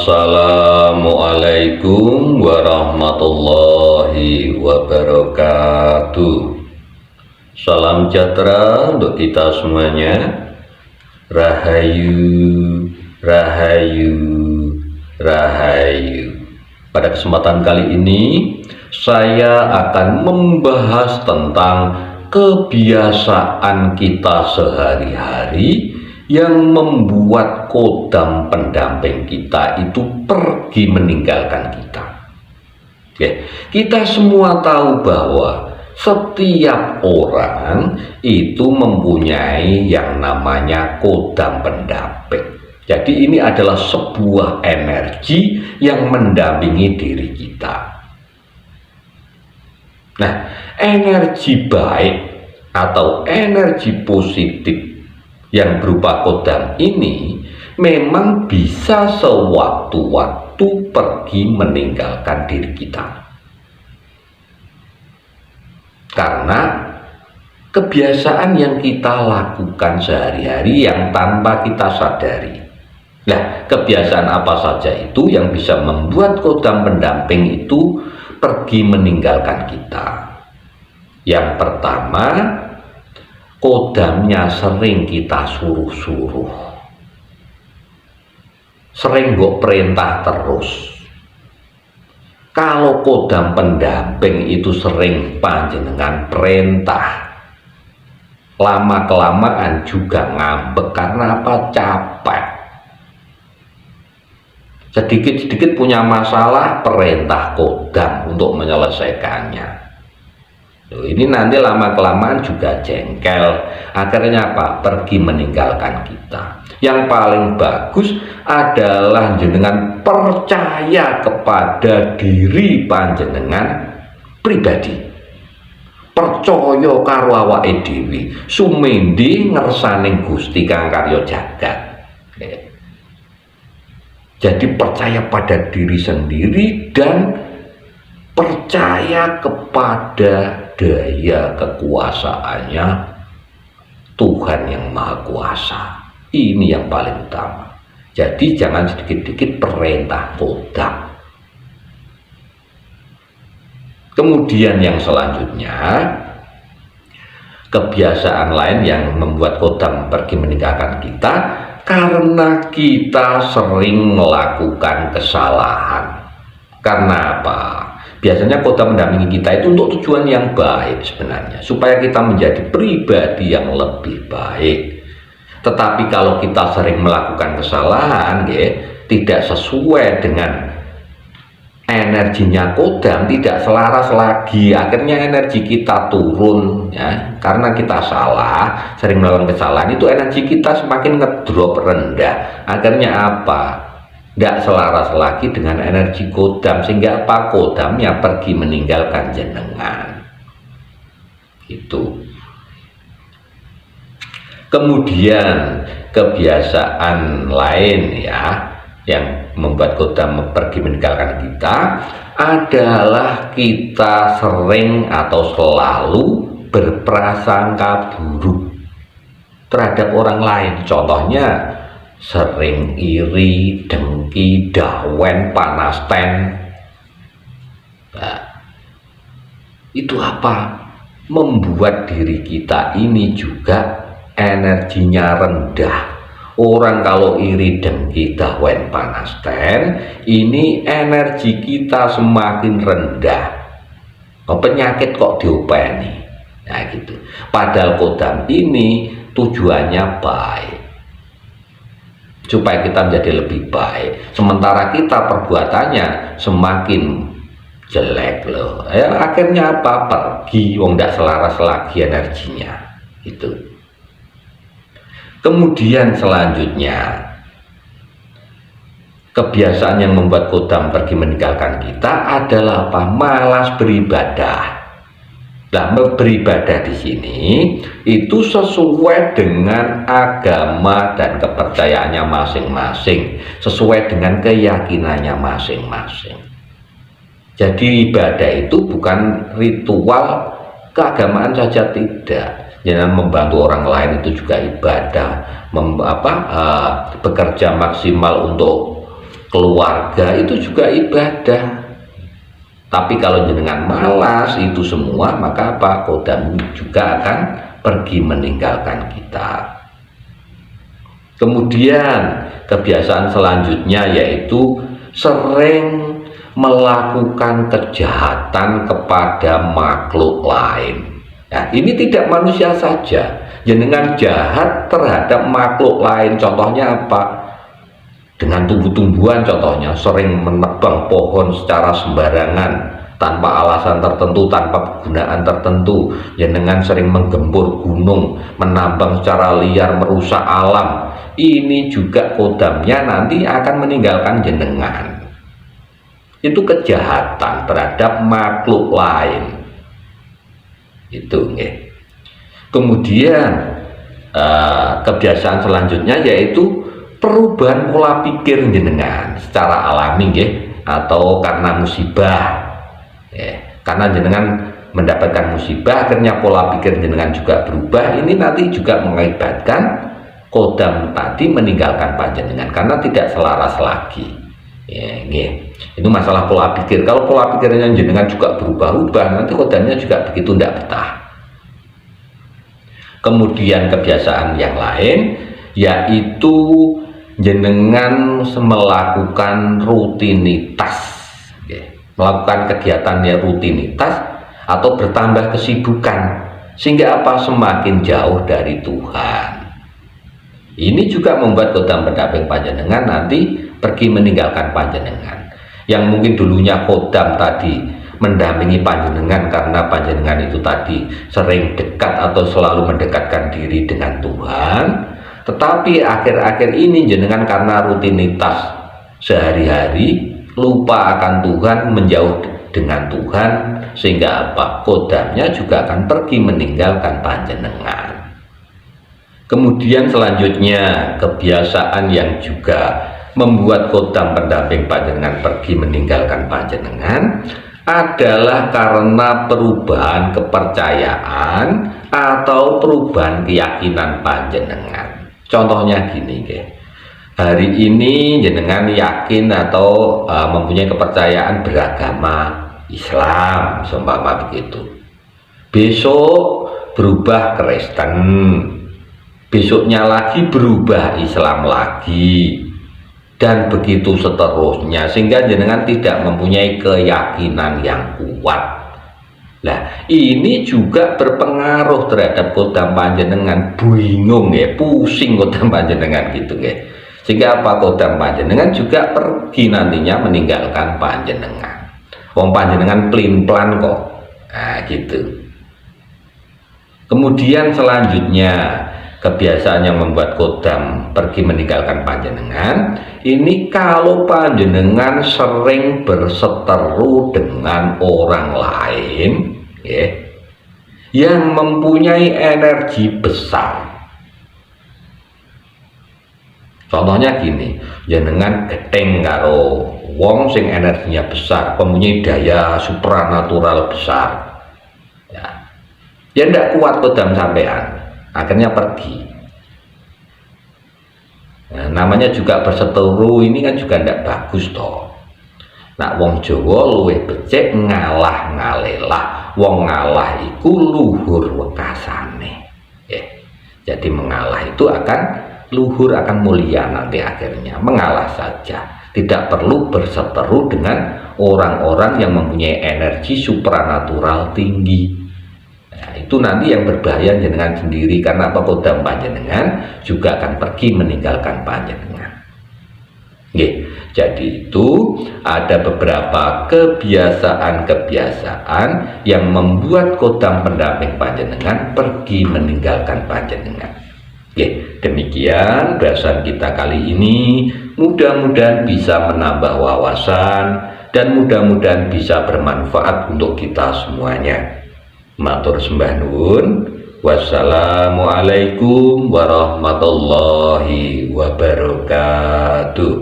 Assalamualaikum warahmatullahi wabarakatuh. Salam sejahtera untuk kita semuanya. Rahayu, rahayu, rahayu. Pada kesempatan kali ini saya akan membahas tentang kebiasaan kita sehari-hari yang membuat kodam pendamping kita itu pergi meninggalkan kita. Oke, kita semua tahu bahwa setiap orang itu mempunyai yang namanya kodam pendamping. Jadi ini adalah sebuah energi yang mendampingi diri kita. Nah, energi baik atau energi positif yang berupa kodam ini memang bisa sewaktu-waktu pergi meninggalkan diri kita, karena kebiasaan yang kita lakukan sehari-hari yang tanpa kita sadari. Nah, kebiasaan apa saja itu yang bisa membuat kodam pendamping itu pergi meninggalkan kita? Yang pertama, kodamnya sering kita suruh-suruh, sering gak perintah terus. Kalau kodam pendamping itu sering panjenengan perintah, lama-kelamaan juga ngambek. Karena apa? Capek. Sedikit-sedikit punya masalah, perintah kodam untuk menyelesaikannya. Ini nanti lama-kelamaan juga jengkel. Akhirnya apa? Pergi meninggalkan kita. Yang paling bagus adalah jenengan percaya kepada diri panjenengan pribadi. Percaya karo awake dhewe, sumindi ngersaning Gusti Kang Karya Jagat. Jadi percaya pada diri sendiri dan percaya kepada daya kekuasaannya Tuhan yang Maha Kuasa. Ini yang paling utama. Jadi jangan sedikit-sedikit perintah kodam. Kemudian yang selanjutnya, kebiasaan lain yang membuat kodam pergi meninggalkan kita karena kita sering melakukan kesalahan. Karena apa? Biasanya kodam mendampingi kita itu untuk tujuan yang baik sebenarnya, supaya kita menjadi pribadi yang lebih baik. Tetapi kalau kita sering melakukan kesalahan, tidak sesuai dengan energinya kodam, tidak selaras lagi, akhirnya energi kita turun, ya, karena kita salah, sering melakukan kesalahan, itu energi kita semakin ngedrop rendah. Akhirnya apa? Tidak selaras lagi dengan energi kodam, sehingga apa? Kodamnya pergi meninggalkan jenengan. Itu. Kemudian kebiasaan lain ya yang membuat kodam pergi meninggalkan kita adalah kita sering atau selalu berprasangka buruk terhadap orang lain. Contohnya sering iri, dengki, dawen, panasten. Nah, itu apa? Membuat diri kita ini juga energinya rendah. Orang kalau iri, dengki, dawen, panasten, ini energi kita semakin rendah. Penyakit kok diopeni. Nah gitu. Padahal kodam ini tujuannya baik, supaya kita menjadi lebih baik. Sementara kita perbuatannya semakin jelek loh. Ya, akhirnya apa? Pergi, wong tidak selaras lagi energinya. Itu. Kemudian selanjutnya, kebiasaan yang membuat kodam pergi meninggalkan kita adalah apa? Malas beribadah. Nah, beribadah di sini itu sesuai dengan agama dan kepercayaannya masing-masing, sesuai dengan keyakinannya masing-masing. Jadi ibadah itu bukan ritual keagamaan saja, tidak. Jangan membantu orang lain itu juga ibadah. Bekerja maksimal untuk keluarga itu juga ibadah. Tapi kalau jenengan malas itu semua, maka apa? Kodam juga akan pergi meninggalkan kita. Kemudian kebiasaan selanjutnya yaitu sering melakukan kejahatan kepada makhluk lain. Nah, ini tidak manusia saja. Jenengan jahat terhadap makhluk lain, contohnya apa? Dengan tumbuh-tumbuhan, contohnya sering menebang pohon secara sembarangan tanpa alasan tertentu, tanpa kegunaan tertentu. Jenengan sering menggempur gunung, menambang secara liar, merusak alam. Ini juga kodamnya nanti akan meninggalkan jenengan. Itu kejahatan terhadap makhluk lain. Itu nggih. Kemudian kebiasaan selanjutnya yaitu perubahan pola pikir jenengan secara alami nggih, atau karena musibah. Karena jenengan mendapatkan musibah, akhirnya pola pikir jenengan juga berubah. Ini nanti juga mengakibatkan kodam tadi meninggalkan panjenengan karena tidak selaras lagi. Itu masalah pola pikir. Kalau pola pikirnya jenengan juga berubah-ubah, nanti kodamnya juga begitu tidak betah. Kemudian kebiasaan yang lain yaitu jenengan melakukan rutinitas, melakukan kegiatan yang rutinitas atau bertambah kesibukan, sehingga apa? Semakin jauh dari Tuhan. Ini juga membuat kodam pendamping panjenengan nanti pergi meninggalkan panjenengan. Yang mungkin dulunya kodam tadi mendampingi panjenengan karena panjenengan itu tadi sering dekat atau selalu mendekatkan diri dengan Tuhan. Tetapi akhir-akhir ini jenengan karena rutinitas sehari-hari lupa akan Tuhan, menjauh dengan Tuhan, sehingga apa? Kodamnya juga akan pergi meninggalkan panjenengan. Kemudian selanjutnya kebiasaan yang juga membuat kodam pendamping panjenengan pergi meninggalkan panjenengan adalah karena perubahan kepercayaan atau perubahan keyakinan panjenengan. Contohnya gini, hari ini jenengan yakin atau mempunyai kepercayaan beragama Islam, seumpama begitu. Besok berubah Kristen, besoknya lagi berubah Islam lagi, dan begitu seterusnya, sehingga jenengan tidak mempunyai keyakinan yang kuat. Nah, ini juga berpengaruh terhadap kodam panjenengan, bingung pusing kodam panjenengan gitu sehingga apa? Kodam panjenengan juga pergi nantinya meninggalkan panjenengan. Wong panjenengan pelin-pelan kok. Nah, gitu. Kemudian selanjutnya kebiasaan yang membuat kodam pergi meninggalkan panjenengan ini kalau panjenengan sering berseteru dengan orang lain yang mempunyai energi besar. Contohnya gini, jenengan geteng karo wong sing energinya besar, mempunyai daya supranatural besar. Ya ndak kuat kodam sampean, akhirnya pergi. Nah, namanya juga berseteru ini kan juga ndak bagus toh. Nah, wong Jawa luwih becik ngalah ngalelah. Wong ngalah iku luhur wekasane. Jadi mengalah itu akan luhur, akan mulia nanti akhirnya. Mengalah saja, tidak perlu berseteru dengan orang-orang yang mempunyai energi supranatural tinggi. Nah, itu nanti yang berbahaya jenengan sendiri, karena apa? Kodam panjenengan juga akan pergi meninggalkan panjenengan. Jadi itu ada beberapa kebiasaan-kebiasaan yang membuat kodam pendamping panjenengan pergi meninggalkan panjenengan. Demikian bahasan kita kali ini. Mudah-mudahan bisa menambah wawasan dan mudah-mudahan bisa bermanfaat untuk kita semuanya. Matur sembah nuwun. Wassalamualaikum warahmatullahi wabarakatuh.